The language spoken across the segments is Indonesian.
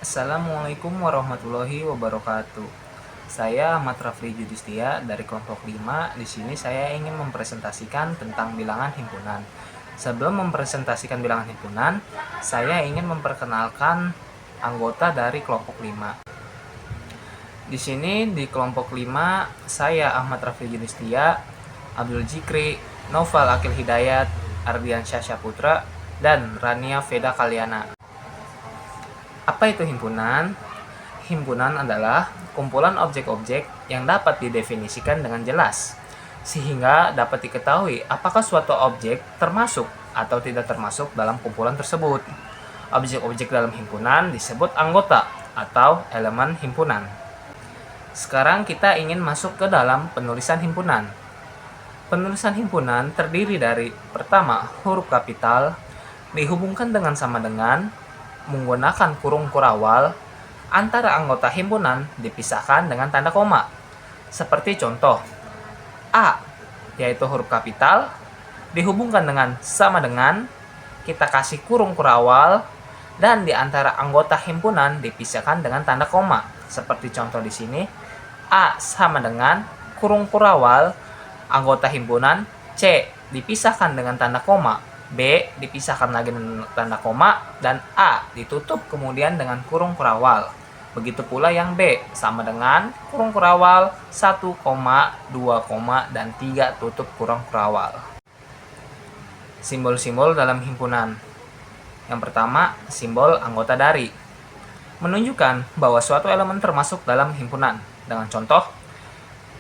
Assalamualaikum warahmatullahi wabarakatuh. Saya Ahmad Rafli Judistia dari kelompok 5. Di sini saya ingin mempresentasikan tentang bilangan himpunan. Sebelum mempresentasikan bilangan himpunan, saya ingin memperkenalkan anggota dari kelompok 5. Di sini di kelompok 5, saya Ahmad Rafli Judistia, Abdul Jikri, Noval Akil Hidayat, Ardian Syasyaputra, dan Rania Veda Kalyana. Apa itu himpunan? Himpunan adalah kumpulan objek-objek yang dapat didefinisikan dengan jelas, sehingga dapat diketahui apakah suatu objek termasuk atau tidak termasuk dalam kumpulan tersebut. Objek-objek dalam himpunan disebut anggota atau elemen himpunan. Sekarang kita ingin masuk ke dalam penulisan himpunan. Penulisan himpunan terdiri dari pertama, huruf kapital dihubungkan dengan sama dengan menggunakan kurung kurawal. Antara anggota himpunan dipisahkan dengan tanda koma. Seperti contoh, A, yaitu huruf kapital, dihubungkan dengan sama dengan, kita kasih kurung kurawal, dan di antara anggota himpunan dipisahkan dengan tanda koma. Seperti contoh di sini, A sama dengan kurung kurawal, anggota himpunan, C dipisahkan dengan tanda koma, B dipisahkan lagi dengan tanda koma, dan A ditutup kemudian dengan kurung kurawal. Begitu pula yang B sama dengan kurung kurawal, 1, 2, dan 3 tutup kurung kurawal. Simbol-simbol dalam himpunan. Yang pertama, simbol anggota dari. Menunjukkan bahwa suatu elemen termasuk dalam himpunan. Dengan contoh,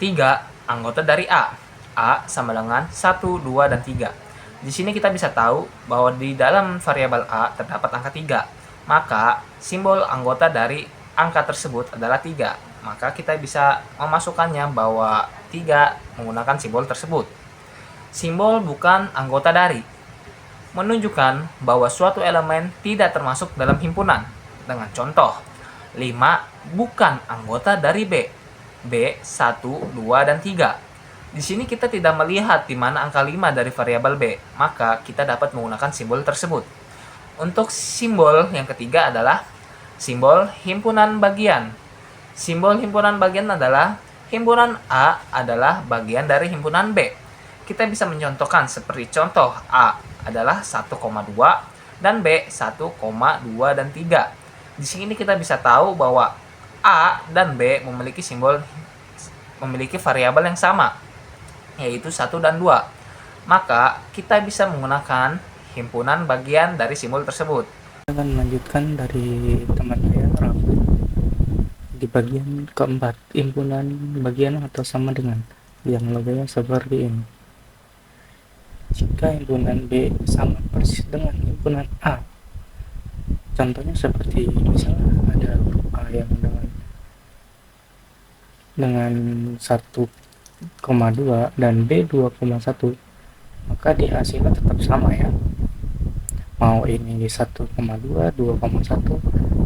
3 anggota dari A. A sama dengan 1, 2, dan 3. Di sini kita bisa tahu bahwa di dalam variabel A terdapat angka 3. Maka simbol anggota dari angka tersebut adalah 3. Maka kita bisa memasukkannya bahwa 3 menggunakan simbol tersebut. Simbol bukan anggota dari. Menunjukkan bahwa suatu elemen tidak termasuk dalam himpunan. Dengan contoh, 5 bukan anggota dari B. B, 1, 2, dan 3. Di sini kita tidak melihat di mana angka 5 dari variabel B, maka kita dapat menggunakan simbol tersebut. Untuk simbol yang ketiga adalah simbol himpunan bagian. Simbol himpunan bagian adalah himpunan A adalah bagian dari himpunan B. Kita bisa mencontohkan seperti contoh A adalah 1,2 dan B 1,2 dan 3. Di sini kita bisa tahu bahwa A dan B memiliki variabel yang sama, yaitu 1 dan 2. Maka kita bisa menggunakan himpunan bagian dari simbol tersebut. Saya akan melanjutkan dari teman saya Raffi di bagian keempat, himpunan bagian atau sama dengan, yang logonya seperti ini. Jika himpunan B sama persis dengan himpunan A, contohnya seperti misalnya ada huruf A yang dengan 1,2 dan B 2,1, maka di hasilnya tetap sama ya, mau ini 1,2, 2,1.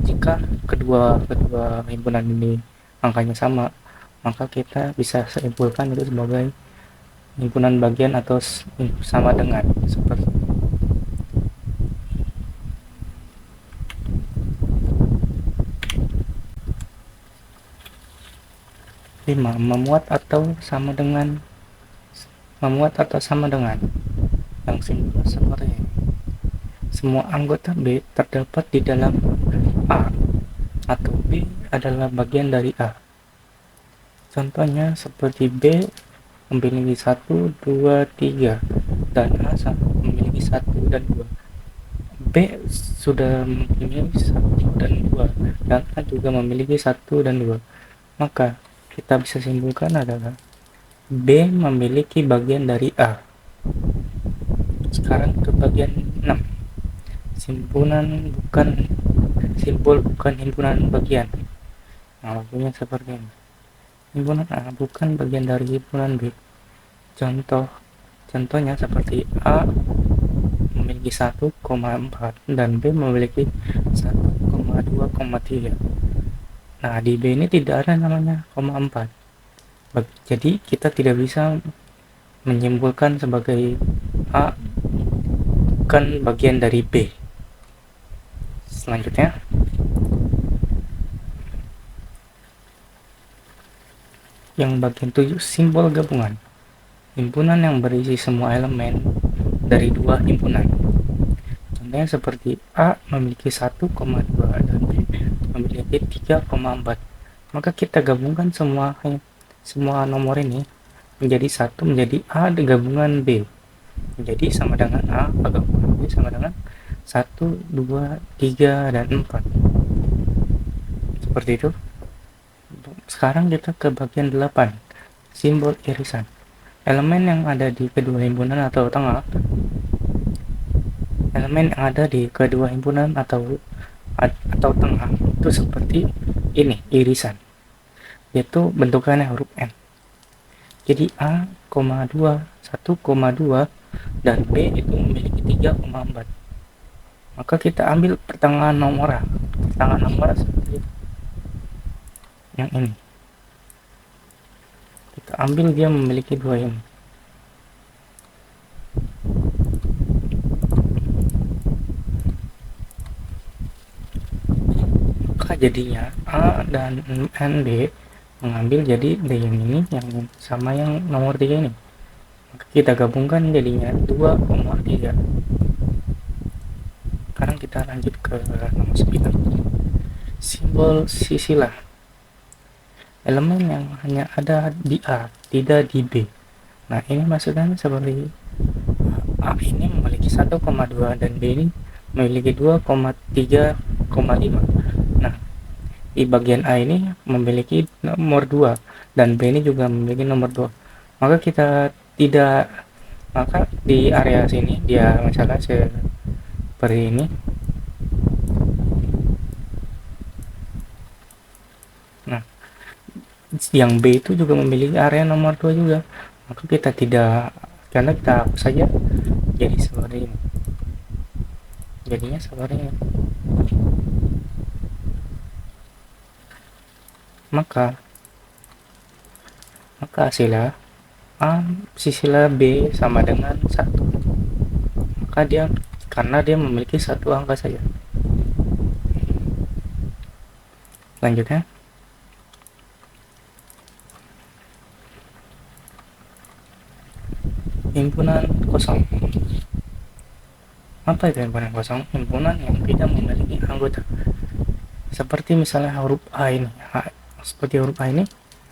Jika kedua himpunan ini angkanya sama, maka kita bisa simpulkan itu sebagai himpunan bagian atau sama dengan. Seperti 5, memuat atau sama dengan, yang simbolnya seperti ini. Semua anggota B terdapat di dalam A, atau B adalah bagian dari A. Contohnya seperti B memiliki 1, 2, 3, dan A memiliki 1 dan 2. B sudah memiliki 1 dan 2, dan A juga memiliki 1 dan 2. Maka kita bisa simpulkan adalah B memiliki bagian dari A. Sekarang ke bagian 6. Simbol bukan himpunan bagian. Nah, logonya seperti ini. Himpunan A bukan bagian dari himpunan B. Contohnya seperti A memiliki 1,4 dan B memiliki 1,2,3. Nah, di B ini tidak ada namanya 0,4. Jadi kita tidak bisa menyimpulkan sebagai A bukan bagian dari B. Selanjutnya, yang bagian 7, simbol gabungan. Himpunan yang berisi semua elemen dari dua himpunan. Contohnya seperti A memiliki 1,2 dan B memiliki 3,4. Maka kita gabungkan semua nomor ini menjadi satu, menjadi A gabungan B. Jadi sama dengan A gabungan B sama dengan 1, 2, 3, dan 4. Seperti itu. Sekarang kita ke bagian 8, simbol irisan. Elemen yang ada di kedua himpunan atau tengah, tengah itu seperti ini, irisan, yaitu bentukannya huruf N. Jadi A, 2, 1,2 dan B itu memiliki 3,4. Maka kita ambil pertengahan nomor seperti yang ini. Kita ambil dia memiliki 2 ini. Maka jadinya A dan B mengambil jadi D yang ini yang sama yang nomor 3 ini. Maka kita gabungkan jadinya 2,3. Sekarang kita lanjut ke nomor 9, simbol sisilah. Elemen yang hanya ada di A, tidak di B. Nah, ini maksudnya seperti A ini memiliki 1,2 dan B ini memiliki 2,3,5. Nah, di bagian A ini memiliki nomor 2 dan B ini juga memiliki nomor 2. Maka di area sini dia misalnya seperti ini. Nah, yang B itu juga memiliki area nomor 2 juga. Maka kita hapus saja, jadi seperti ini. Jadinya seperti ini. Maka hasilnya A sisilah B sama dengan 1. Maka karena dia memiliki satu angka saja. Selanjutnya, himpunan kosong. Apa itu himpunan kosong? Himpunan yang tidak memiliki anggota. Seperti misalnya huruf A ini.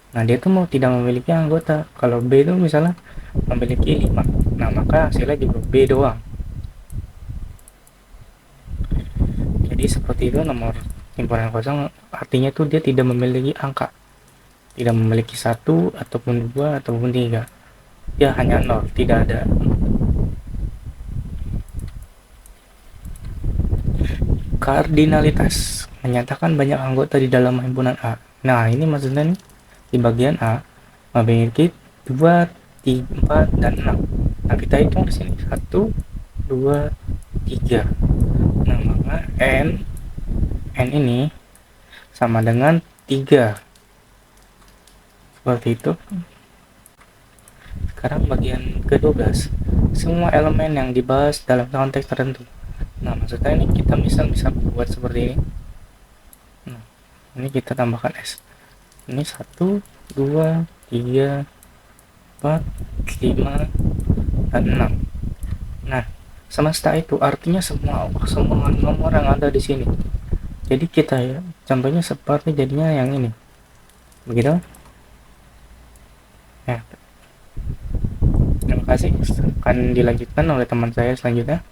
Nah, dia tuh tidak memiliki anggota. Kalau B itu misalnya memiliki 5. Nah, maka hasilnya juga B doang. Jadi seperti itu nomor himpunan kosong, artinya tuh dia tidak memiliki angka. Tidak memiliki 1 ataupun 2 ataupun 3. Dia hanya 0, tidak ada. Kardinalitas menyatakan banyak anggota di dalam himpunan A. Nah, ini maksudnya nih, di bagian A memiliki 2, 3, 4, dan 6. Nah, kita hitung di sini 1, 2, 3. Nah, maka N ini sama dengan 3. Seperti itu. Sekarang bagian ke-12, semua elemen yang dibahas dalam konteks tertentu. Nah, maksudnya ini kita bisa buat seperti ini. Nah, ini kita tambahkan S. Ini 1, 2, 3, 4, 5, dan 6. Nah, semesta itu artinya semua nomor yang ada di sini. Jadi kita contohnya seperti jadinya yang ini. Begitu? Ya. Terima kasih. Akan dilanjutkan oleh teman saya selanjutnya.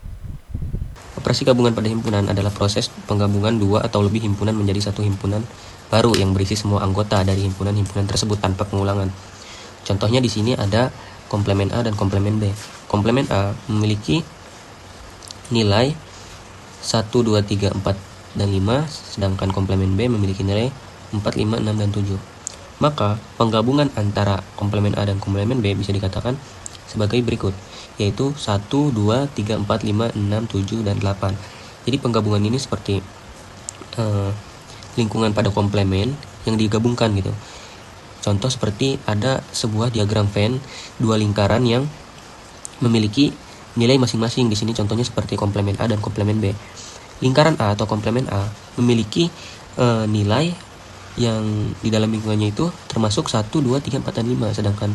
Operasi gabungan pada himpunan adalah proses penggabungan dua atau lebih himpunan menjadi satu himpunan baru yang berisi semua anggota dari himpunan-himpunan tersebut tanpa pengulangan. Contohnya di sini ada komplemen A dan komplemen B. Komplemen A memiliki nilai 1, 2, 3, 4, dan 5, sedangkan komplemen B memiliki nilai 4, 5, 6, dan 7. Maka penggabungan antara komplemen A dan komplemen B bisa dikatakan sebagai berikut, yaitu 1, 2, 3, 4, 5, 6, 7, dan 8. Jadi penggabungan ini seperti lingkungan pada komplemen yang digabungkan gitu. Contoh seperti ada sebuah diagram Venn, dua lingkaran yang memiliki nilai masing-masing. Di sini contohnya seperti komplemen A dan komplemen B. Lingkaran A atau komplemen A memiliki nilai yang di dalam lingkungannya itu termasuk 1, 2, 3, 4, dan 5. Sedangkan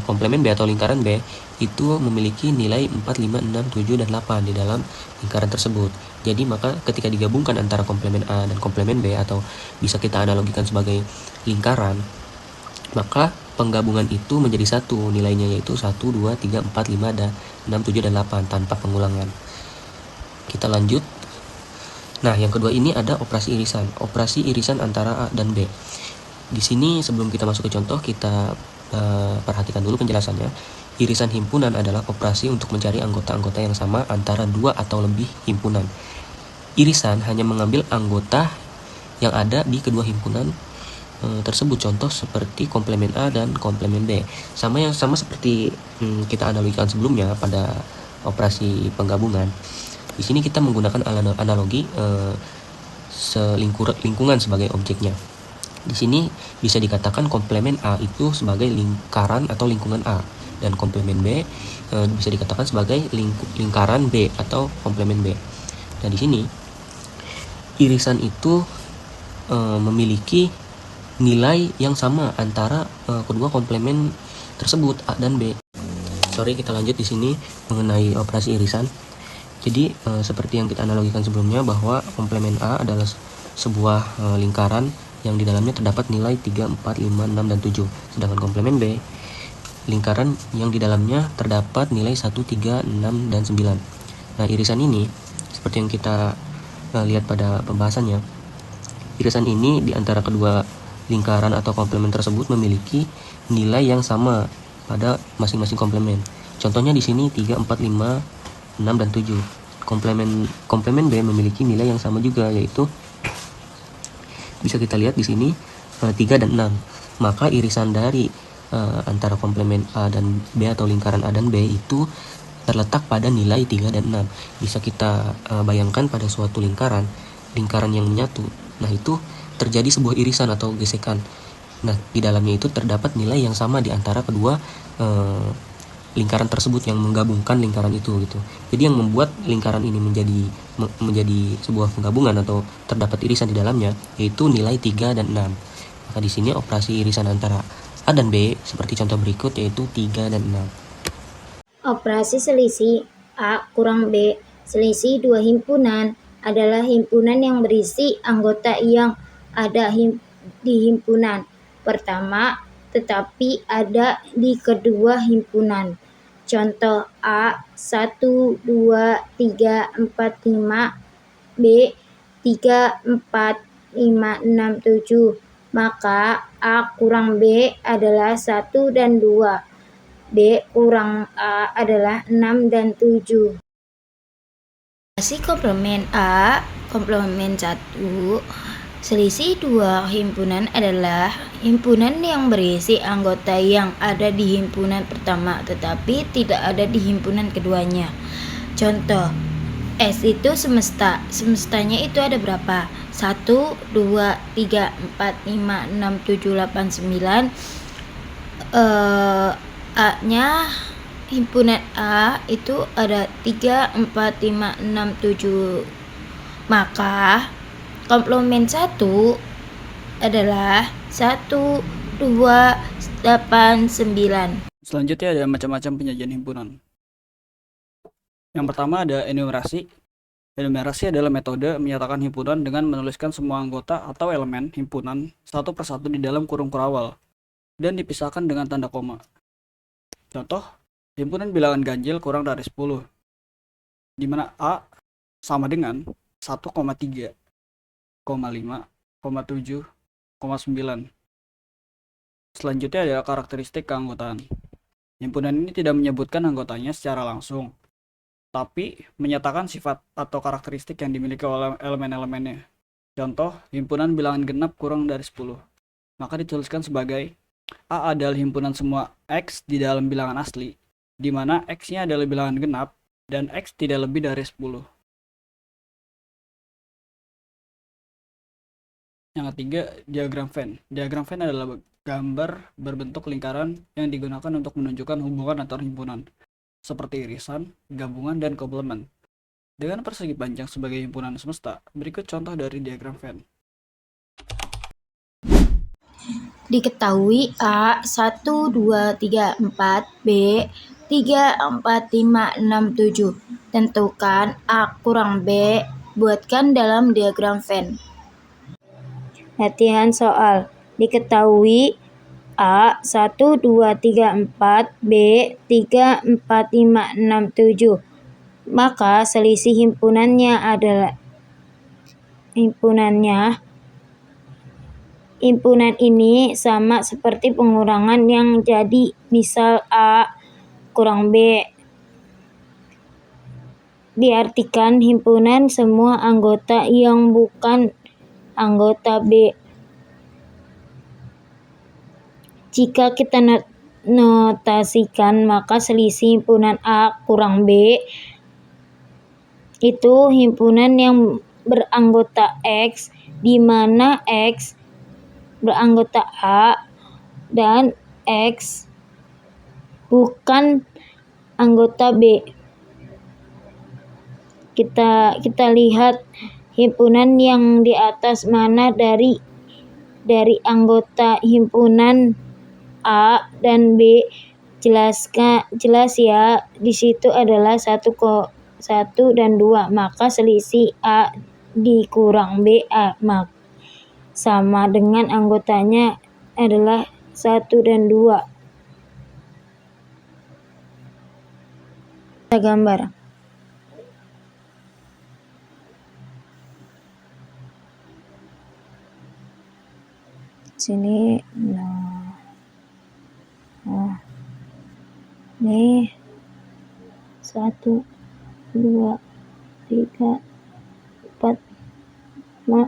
komplemen B atau lingkaran B itu memiliki nilai 4, 5, 6, 7, dan 8 di dalam lingkaran tersebut. Jadi maka ketika digabungkan antara komplemen A dan komplemen B, atau bisa kita analogikan sebagai lingkaran, maka penggabungan itu menjadi satu, nilainya yaitu 1, 2, 3, 4, 5, dan 6, 7, dan 8 tanpa pengulangan. Kita lanjut. Nah, yang kedua ini ada operasi irisan. Operasi irisan antara A dan B. Di sini sebelum kita masuk ke contoh, kita perhatikan dulu penjelasannya. Irisan himpunan adalah operasi untuk mencari anggota-anggota yang sama antara dua atau lebih himpunan. Irisan hanya mengambil anggota yang ada di kedua himpunan tersebut. Contoh seperti komplemen A dan komplemen B. Sama seperti kita analogikan sebelumnya pada operasi penggabungan. Di sini kita menggunakan analogi lingkungan sebagai objeknya. Di sini bisa dikatakan komplemen A itu sebagai lingkaran atau lingkungan A, dan komplemen B bisa dikatakan sebagai lingkaran B atau komplemen B. Nah, di sini irisan itu memiliki nilai yang sama antara kedua komplemen tersebut, A dan B. Kita lanjut di sini mengenai operasi irisan. Jadi seperti yang kita analogikan sebelumnya, bahwa komplemen A adalah sebuah lingkaran yang di dalamnya terdapat nilai 3, 4, 5, 6, dan 7. Sedangkan komplemen B, lingkaran yang di dalamnya terdapat nilai 1, 3, 6, dan 9. Nah, irisan ini seperti yang kita lihat pada pembahasannya, irisan ini di antara kedua lingkaran atau komplemen tersebut memiliki nilai yang sama pada masing-masing komplemen. Contohnya di sini 3, 4, 5, 6, dan 7. Komplemen B memiliki nilai yang sama juga, yaitu bisa kita lihat di sini 3 dan 6. Maka irisan dari antara komplemen A dan B atau lingkaran A dan B itu terletak pada nilai 3 dan 6. Bisa kita bayangkan pada suatu lingkaran yang menyatu. Nah, itu terjadi sebuah irisan atau gesekan. Nah, di dalamnya itu terdapat nilai yang sama di antara kedua lingkaran tersebut yang menggabungkan lingkaran itu gitu. Jadi yang membuat lingkaran ini menjadi sebuah penggabungan atau terdapat irisan di dalamnya yaitu nilai 3 dan 6. Maka di sini operasi irisan antara A dan B seperti contoh berikut, yaitu 3 dan 6. Operasi selisih A kurang B. Selisih dua himpunan adalah himpunan yang berisi anggota yang ada di himpunan pertama tetapi ada di kedua himpunan. Contoh A 1, 2, 3, 4, 5, B 3, 4, 5, 6, 7. Maka A kurang B adalah 1 dan 2. B kurang A adalah 6 dan 7. Operasi komplemen A, komplemen 1. Selisih dua himpunan adalah himpunan yang berisi anggota yang ada di himpunan pertama tetapi tidak ada di himpunan keduanya. Contoh, S itu semesta. Semestanya itu ada berapa? 1, 2, 3, 4, 5, 6, 7, 8, 9. A-nya himpunan A itu ada 3, 4, 5, 6, 7. Maka komplemen 1 adalah 1, 2, 8, 9. Selanjutnya ada macam-macam penyajian himpunan. Yang pertama ada enumerasi. Enumerasi adalah metode menyatakan himpunan dengan menuliskan semua anggota atau elemen himpunan satu persatu di dalam kurung kurawal dan dipisahkan dengan tanda koma. Contoh, himpunan bilangan ganjil kurang dari 10, di mana A sama dengan 1,3, 5, 7, 9. Selanjutnya ada karakteristik keanggotaan. Himpunan ini tidak menyebutkan anggotanya secara langsung, tapi menyatakan sifat atau karakteristik yang dimiliki oleh elemen-elemennya. Contoh, himpunan bilangan genap kurang dari 10. Maka dituliskan sebagai A adalah himpunan semua X di dalam bilangan asli, di mana X-nya adalah bilangan genap dan X tidak lebih dari 10. Yang ketiga, diagram Venn. Diagram Venn adalah gambar berbentuk lingkaran yang digunakan untuk menunjukkan hubungan antar himpunan, seperti irisan, gabungan, dan komplemen. Dengan persegi panjang sebagai himpunan semesta, berikut contoh dari diagram Venn. Diketahui A 1, 2, 3, 4, B 3, 4, 5, 6, 7. Tentukan A kurang B, buatkan dalam diagram Venn. Latihan soal. Diketahui A 1, 2, 3, 4, B 3, 4, 5, 6, 7. Maka selisih himpunannya himpunan ini sama seperti pengurangan yang jadi misal A kurang B. Diartikan himpunan semua anggota yang bukan anggota B. Jika kita notasikan, maka selisih himpunan A kurang B itu himpunan yang beranggota X, di mana X beranggota A dan X bukan anggota B. Kita lihat himpunan yang di atas mana dari anggota himpunan A dan B. Jelas ya, di situ adalah 1 dan 2, maka selisih A dikurang B sama dengan anggotanya adalah 1 dan 2. Kita gambar. Sini ini 1, 2, 3, 4, 5,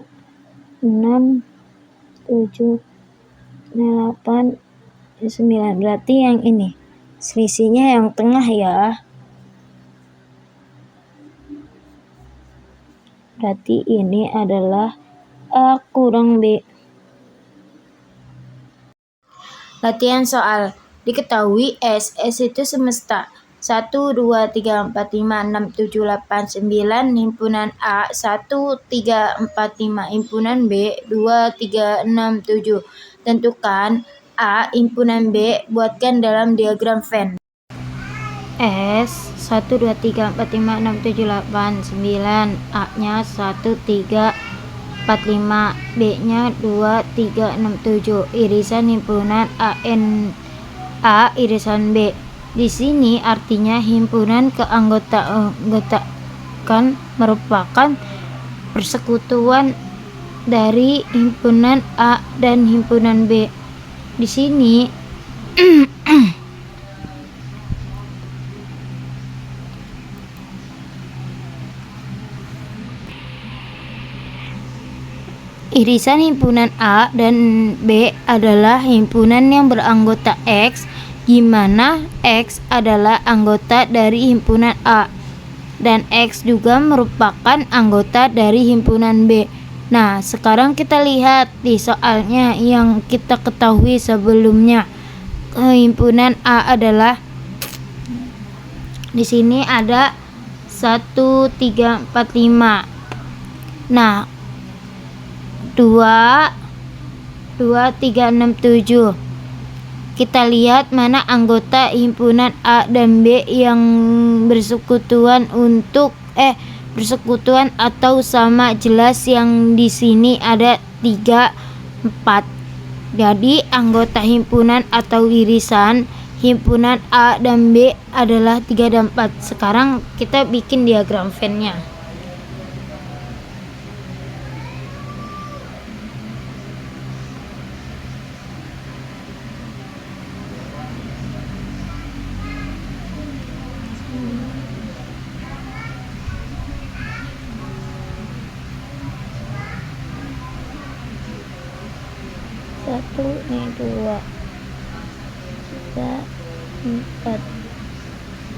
6, 7, 8, 9. Berarti yang ini selisihnya yang tengah ya. Berarti ini adalah A kurang B. Latihan soal. Diketahui S itu semesta. 1, 2, 3, 4, 5, 6, 7, 8, 9. Himpunan A 1, 3, 4, 5. Himpunan B 2, 3, 6, 7. Tentukan A himpunan B, buatkan dalam diagram Venn. S 1, 2, 3, 4, 5, 6, 7, 8, 9. A nya 1, 3, 4, 5. B nya 2, 3, 6, 7. Irisan himpunan A irisan B. Di sini artinya himpunan keanggotaan merupakan persekutuan dari himpunan A dan himpunan B. Di sini irisan himpunan A dan B adalah himpunan yang beranggota X, di mana X adalah anggota dari himpunan A dan X juga merupakan anggota dari himpunan B. Nah, sekarang kita lihat di soalnya yang kita ketahui sebelumnya. Himpunan A adalah di sini ada 1, 3, 4, 5. Nah, 2, 3, 6, 7. Kita lihat mana anggota himpunan A dan B yang bersekutuan atau sama. Jelas yang di sini ada 3, 4. Jadi anggota himpunan atau irisan himpunan A dan B adalah 3 dan 4. Sekarang kita bikin diagram Venn-nya. Satu, ini 2, 3, 4,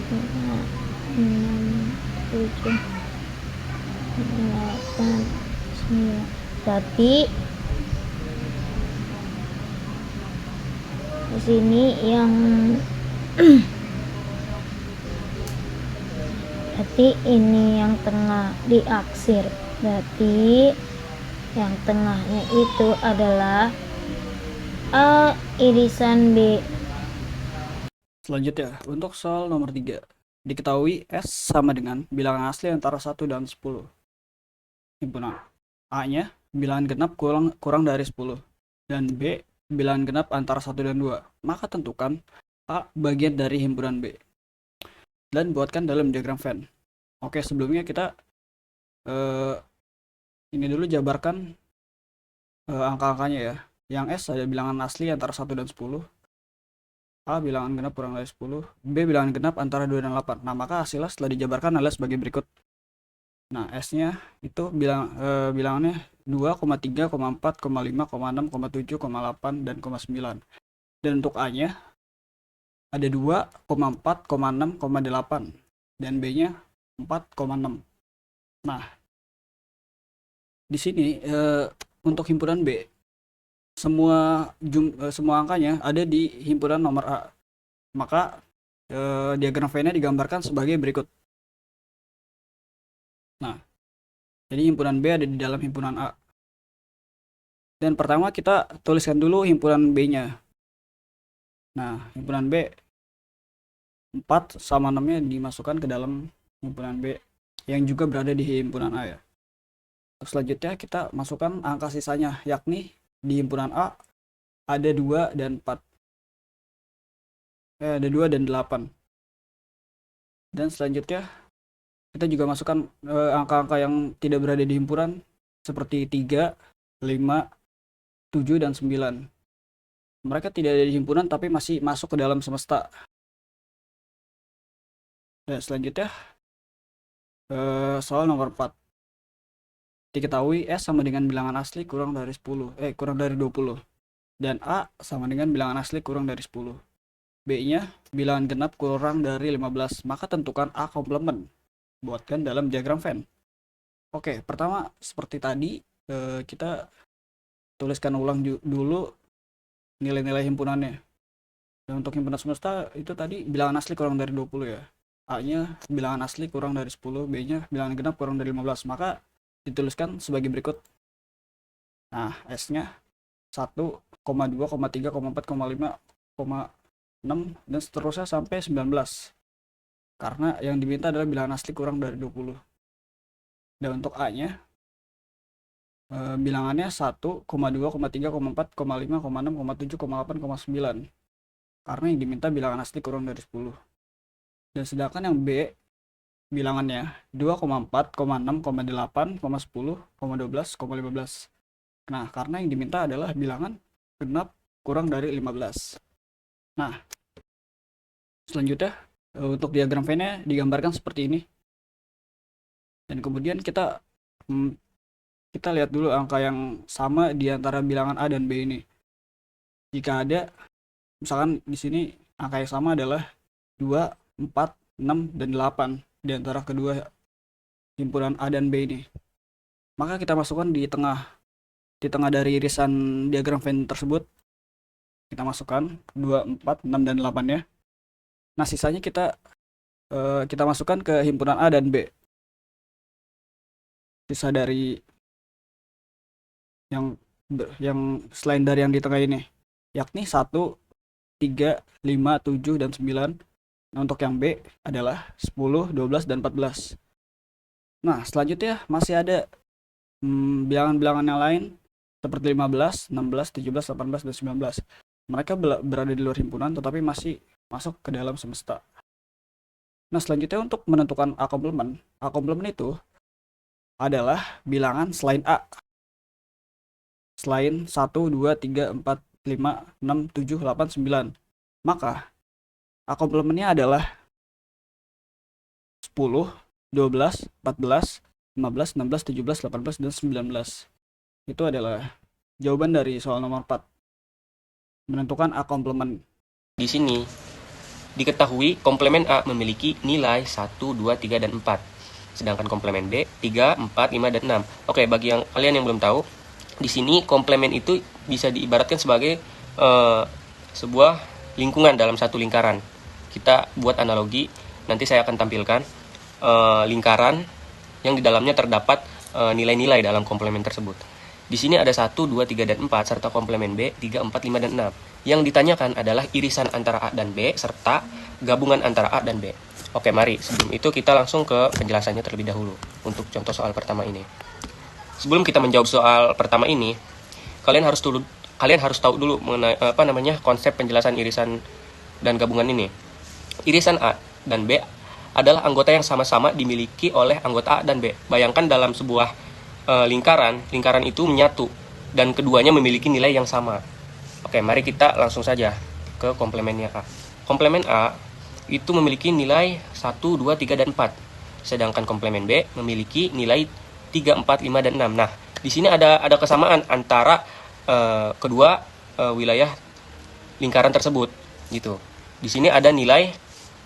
5, 6, 7, 8, 9. Berarti di sini yang berarti ini yang tengah diaksir. Berarti yang tengahnya itu adalah A. Irisan B. Selanjutnya, untuk soal nomor 3. Diketahui S sama dengan bilangan asli antara 1 dan 10. Himpunan A-nya bilangan genap kurang dari 10 dan B bilangan genap antara 1 dan 2. Maka tentukan A bagian dari himpunan B dan buatkan dalam diagram Venn. Oke, sebelumnya kita ini dulu jabarkan angka-angkanya ya. Yang S ada bilangan asli antara 1 dan 10. A bilangan genap kurang dari 10, B bilangan genap antara 2 dan 8. Nah, maka hasilnya setelah dijabarkan adalah sebagai berikut. Nah, S-nya itu bilangannya 2, 3, 4, 5, 6, 7, 8, dan 9. Dan untuk A-nya ada 2, 4, 6, 8 dan B-nya 4,6. Nah, di sini untuk himpunan B semua angkanya ada di himpunan nomor A. Maka diagram Venn-nya digambarkan sebagai berikut. Nah, jadi himpunan B ada di dalam himpunan A. Dan pertama kita tuliskan dulu himpunan B-nya. Nah, himpunan B 4 sama 6-nya dimasukkan ke dalam himpunan B yang juga berada di himpunan A ya. Terus selanjutnya kita masukkan angka sisanya, yakni di himpunan A ada 2 dan 4. Ada 2 dan 8. Dan selanjutnya kita juga masukkan angka-angka yang tidak berada di himpunan seperti 3, 5, 7, dan 9. Mereka tidak ada di himpunan tapi masih masuk ke dalam semesta. Dan selanjutnya soal nomor 4. Diketahui S sama dengan bilangan asli kurang dari 20 dan A sama dengan bilangan asli kurang dari 10. B-nya bilangan genap kurang dari 15. Maka tentukan A komplement. Buatkan dalam diagram Venn. Oke, pertama seperti tadi kita tuliskan ulang dulu nilai-nilai himpunannya. Dan untuk himpunan semesta itu tadi bilangan asli kurang dari 20 ya. A-nya bilangan asli kurang dari 10, B-nya bilangan genap kurang dari 15. Maka dituliskan sebagai berikut. Nah, S-nya 1, 2, 3, 4, 5, 6 dan seterusnya sampai 19. Karena yang diminta adalah bilangan asli kurang dari 20. Dan untuk A-nya bilangannya 1, 2, 3, 4, 5, 6, 7, 8, 9. Karena yang diminta bilangan asli kurang dari 10. Dan sedangkan yang B bilangannya 2, 4, 6, 8, 10, 12, 15. Nah, karena yang diminta adalah bilangan genap kurang dari 15. Nah, selanjutnya untuk diagram Venn-nya digambarkan seperti ini. Dan kemudian kita lihat dulu angka yang sama di antara bilangan A dan B ini. Jika ada, misalkan di sini angka yang sama adalah 2, 4, 6, dan 8 di antara kedua himpunan A dan B ini. Maka kita masukkan di tengah dari irisan diagram Venn tersebut. Kita masukkan 2, 4, 6, dan 8-nya. Nah, sisanya kita masukkan ke himpunan A dan B. Sisa dari yang selain dari yang di tengah ini, yakni 1, 3, 5, 7, dan 9. Nah, untuk yang B adalah 10, 12, dan 14. Nah, selanjutnya masih ada bilangan-bilangan yang lain seperti 15, 16, 17, 18, dan 19. Mereka berada di luar himpunan tetapi masih masuk ke dalam semesta. Nah, selanjutnya untuk menentukan A komplement itu adalah bilangan selain A. Selain 1, 2, 3, 4, 5, 6, 7, 8, 9. Maka A komplementnya adalah 10, 12, 14, 15, 16, 17, 18, dan 19. Itu adalah jawaban dari soal nomor 4. Menentukan A komplement. Di sini diketahui komplemen A memiliki nilai 1, 2, 3, dan 4. Sedangkan komplemen B 3, 4, 5, dan 6. Oke, bagi kalian yang belum tahu, di sini komplemen itu bisa diibaratkan sebagai sebuah lingkungan dalam satu lingkaran. Kita buat analogi, nanti saya akan tampilkan lingkaran yang di dalamnya terdapat nilai-nilai dalam komplemen tersebut. Di sini ada 1, 2, 3, dan 4 serta komplemen B 3, 4, 5, dan 6. Yang ditanyakan adalah irisan antara A dan B serta gabungan antara A dan B. Oke, mari sebelum itu kita langsung ke penjelasannya terlebih dahulu untuk contoh soal pertama ini. Sebelum kita menjawab soal pertama ini, kalian harus tahu dulu mengenai konsep penjelasan irisan dan gabungan ini. Irisan A dan B adalah anggota yang sama-sama dimiliki oleh anggota A dan B. Bayangkan dalam sebuah lingkaran itu menyatu dan keduanya memiliki nilai yang sama. Oke, mari kita langsung saja ke komplemennya A. Komplemen A itu memiliki nilai 1, 2, 3, dan 4. Sedangkan komplemen B memiliki nilai 3, 4, 5, dan 6. Nah, di sini ada kesamaan antara kedua wilayah lingkaran tersebut gitu. Di sini ada nilai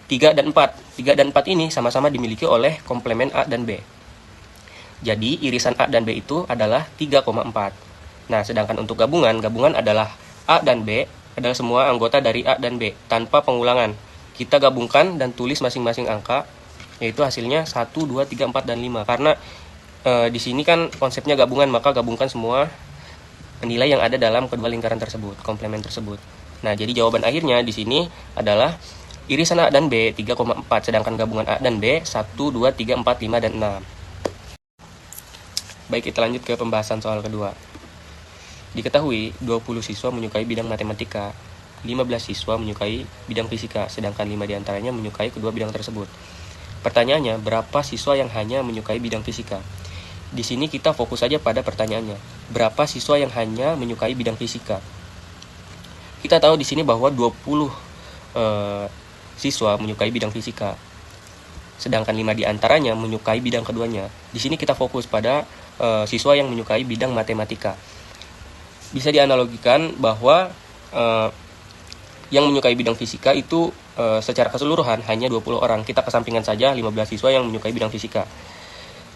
3 dan 4. 3 dan 4 ini sama-sama dimiliki oleh komplemen A dan B. Jadi irisan A dan B itu adalah 3,4. Nah, sedangkan untuk gabungan adalah A dan B adalah semua anggota dari A dan B tanpa pengulangan. Kita gabungkan dan tulis masing-masing angka, yaitu hasilnya 1, 2, 3, 4, dan 5. Karena di sini kan konsepnya gabungan, maka gabungkan semua nilai yang ada dalam kedua lingkaran tersebut, komplemen tersebut. Nah, jadi jawaban akhirnya di sini adalah irisan A dan B 3,4, sedangkan gabungan A dan B 1, 2, 3, 4, 5, dan 6. Baik, kita lanjut ke pembahasan soal kedua. Diketahui 20 siswa menyukai bidang matematika, 15 siswa menyukai bidang fisika, sedangkan 5 diantaranya menyukai kedua bidang tersebut. Pertanyaannya, berapa siswa yang hanya menyukai bidang fisika? Di sini kita fokus saja pada pertanyaannya. Berapa siswa yang hanya menyukai bidang fisika? Kita tahu di sini bahwa 20 siswa menyukai bidang fisika. Sedangkan 5 diantaranya menyukai bidang keduanya. Di sini kita fokus pada siswa yang menyukai bidang matematika. Bisa dianalogikan bahwa yang menyukai bidang fisika itu secara keseluruhan hanya 20 orang. Kita kesampingkan saja 15 siswa yang menyukai bidang fisika.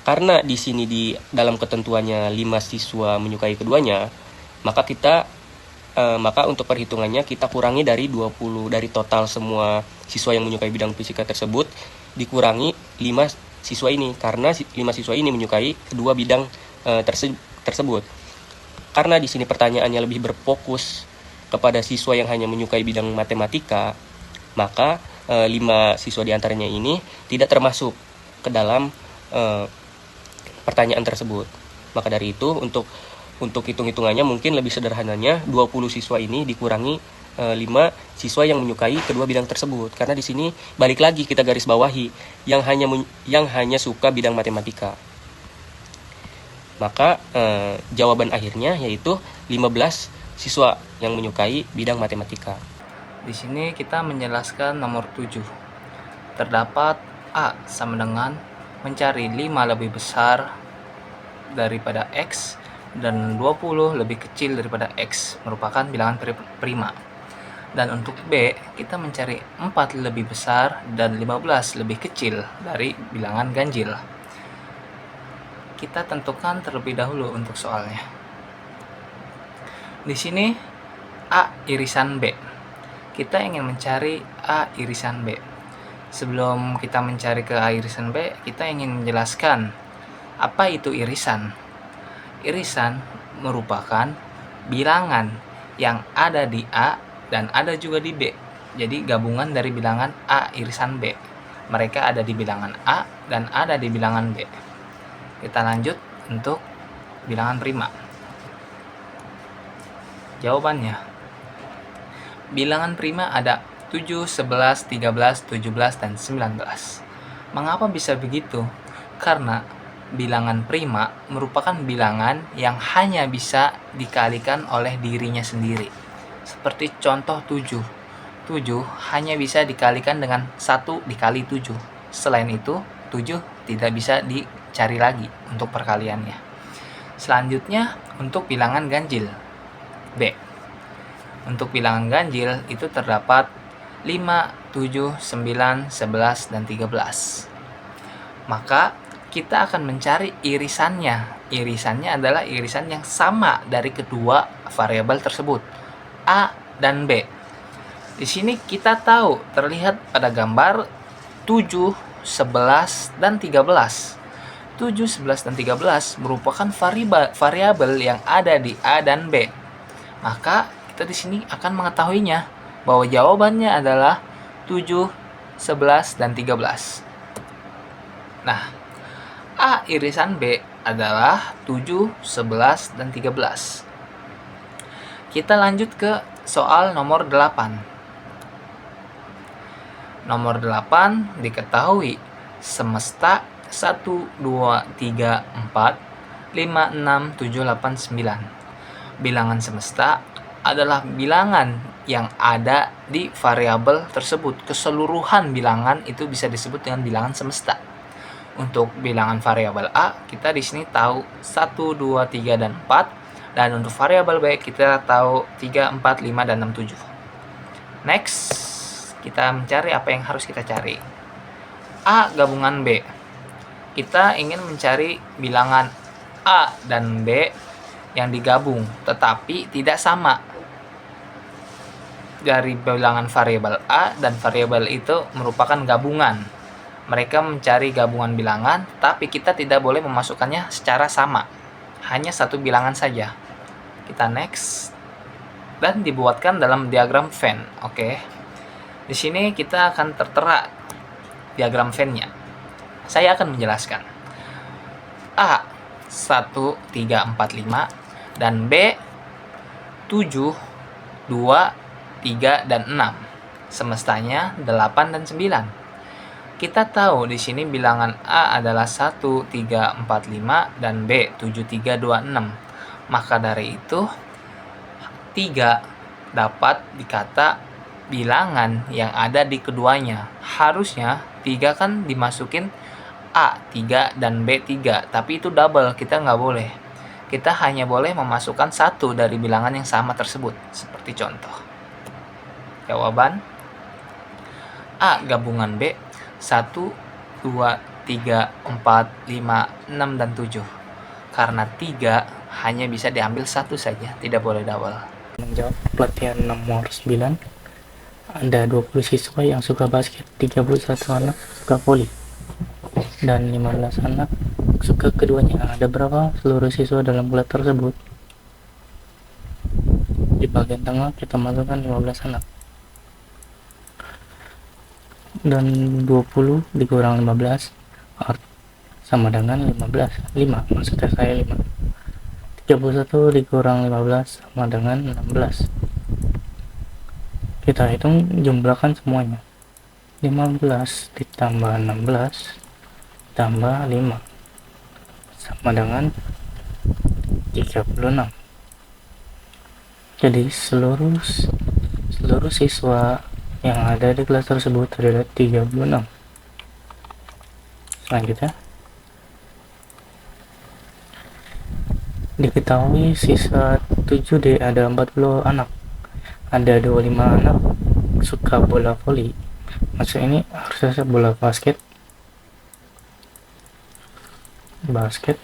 Karena di sini di dalam ketentuannya 5 siswa menyukai keduanya, maka untuk perhitungannya kita kurangi dari 20 dari total semua siswa yang menyukai bidang fisika tersebut dikurangi 5 siswa ini, karena 5 siswa ini menyukai kedua bidang tersebut. Karena di sini pertanyaannya lebih berfokus kepada siswa yang hanya menyukai bidang matematika, maka 5 siswa diantaranya ini tidak termasuk ke dalam pertanyaan tersebut. Maka dari itu untuk hitung-hitungannya mungkin lebih sederhananya 20 siswa ini dikurangi 5 siswa yang menyukai kedua bidang tersebut. Karena di sini balik lagi kita garis bawahi yang hanya suka bidang matematika. Maka jawaban akhirnya yaitu 15 siswa yang menyukai bidang matematika. Di sini kita menjelaskan nomor 7. Terdapat A sama dengan mencari 5 lebih besar daripada X dan 20 lebih kecil daripada X, merupakan bilangan prima. Dan untuk B, kita mencari 4 lebih besar dan 15 lebih kecil dari bilangan ganjil. Kita tentukan terlebih dahulu untuk soalnya. Di sini A irisan B. Kita ingin mencari A irisan B. Sebelum kita mencari ke A irisan B, kita ingin menjelaskan apa itu irisan. Irisan merupakan bilangan yang ada di A dan ada juga di B. Jadi gabungan dari bilangan A irisan B. Mereka ada di bilangan A dan ada di bilangan B. Kita lanjut untuk bilangan prima. Jawabannya, bilangan prima ada 7, 11, 13, 17, dan 19. Mengapa bisa begitu? Karena bilangan prima merupakan bilangan yang hanya bisa dikalikan oleh dirinya sendiri. Seperti contoh 7. 7 hanya bisa dikalikan dengan 1 dikali 7. Selain itu, 7 tidak bisa dicari lagi untuk perkaliannya. Selanjutnya, untuk bilangan ganjil B. Untuk bilangan ganjil itu terdapat 5, 7, 9, 11, dan 13. Maka kita akan mencari irisannya. Irisannya adalah irisan yang sama dari kedua variabel tersebut, A dan B. Di sini kita tahu terlihat pada gambar 7, 11, dan 13. 7, 11, dan 13 merupakan variabel yang ada di A dan B. Maka kita di sini akan mengetahuinya bahwa jawabannya adalah 7, 11, dan 13. Nah, A irisan B adalah 7, 11, dan 13. Kita lanjut ke soal nomor 8. Nomor 8 diketahui semesta 1, 2, 3, 4, 5, 6, 7, 8, 9. Bilangan semesta adalah bilangan yang ada di variabel tersebut. Keseluruhan bilangan itu bisa disebut dengan bilangan semesta. Untuk bilangan variabel A, kita di sini tahu 1, 2, 3, dan 4. Dan untuk variabel B, kita tahu 3, 4, 5, dan 6, 7. Next, kita mencari apa yang harus kita cari. A gabungan B. Kita ingin mencari bilangan A dan B yang digabung, tetapi tidak sama. Dari bilangan variabel A dan variabel itu merupakan gabungan. Mereka mencari gabungan bilangan, tapi kita tidak boleh memasukkannya secara sama. Hanya satu bilangan saja. Kita next. Dan dibuatkan dalam diagram Venn. Oke. Di sini kita akan tertera diagram Venn-nya. Saya akan menjelaskan. A 1, 3, 4, 5 dan B 7, 2, 3, dan 6. Semestanya 8 dan 9. Kita tahu di sini bilangan A adalah 1, 3, 4, 5 dan B 7, 3, 2, 6. Maka dari itu 3 dapat dikata bilangan yang ada di keduanya. Harusnya 3 kan dimasukin A 3 dan B 3, tapi itu double, kita nggak boleh. Kita hanya boleh memasukkan satu dari bilangan yang sama tersebut, seperti contoh. Jawaban A gabungan B 1, 2, 3, 4, 5, 6, dan 7. Karena 3 hanya bisa diambil satu saja, tidak boleh double. Menjawab pelatihan nomor 9, ada 20 siswa yang suka basket, 31 anak suka voli, dan 15 anak suka keduanya. Ada berapa seluruh siswa dalam kelas tersebut? Di bagian tengah kita masukkan 15 anak. Dan 20 dikurang 15 sama dengan 15. 5, maksudnya saya 5. 31 dikurang 15 sama dengan 16. Kita hitung, jumlahkan semuanya. 15 ditambah 16 tambah 5 sama dengan 36. Jadi seluruh siswa yang ada di kelas tersebut adalah 36. Selanjutnya, diketahui siswa 7D ada 40 anak. Ada 25 anak suka bola voli. Maksud ini harusnya bola basket. 10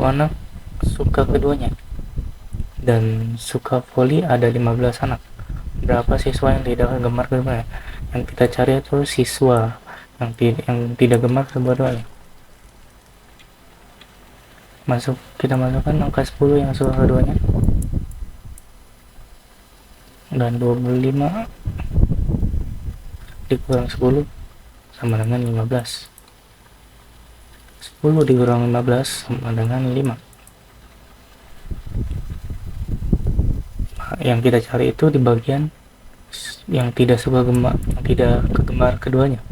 anak suka keduanya. Dan suka voli ada 15 anak. Berapa siswa yang tidak gemar keduanya? Yang kita cari itu siswa yang tidak gemar kedua-duanya. Kita masukkan angka 10 yang suka keduanya. Dan 25 dikurang 10 sama dengan 15. 10 dikurang 15 sama dengan 5. Yang kita cari itu di bagian yang tidak suka gemar, yang tidak kegemar keduanya.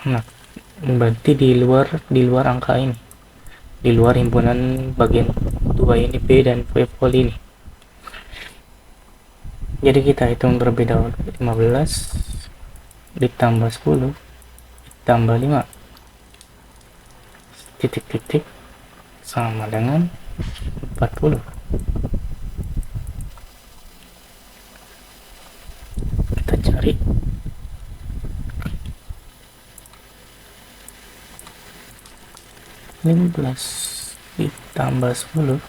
Nah, berarti di luar angka ini, di luar himpunan bagian 2 ini, B dan voli ini. Jadi kita hitung terlebih dahulu. 15 ditambah 10 ditambah 5 titik-titik sama dengan 40. Kita cari. (15) ditambah 10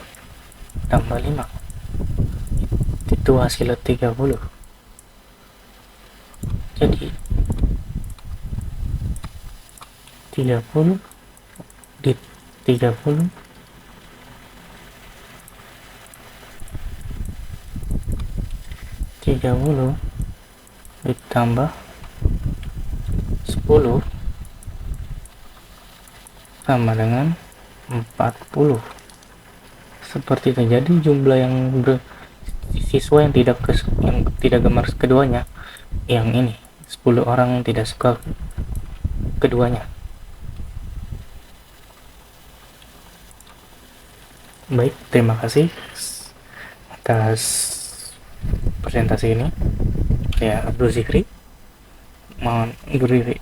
tambah 5 itu hasilnya 30. Jadi 30 di 30 ditambah 10 sama dengan 40. Seperti itu. Jadi jumlah siswa yang tidak gemar keduanya yang ini 10 orang tidak suka keduanya. Baik, terima kasih atas presentasi ini. Saya Abdul Zikri, mohon beri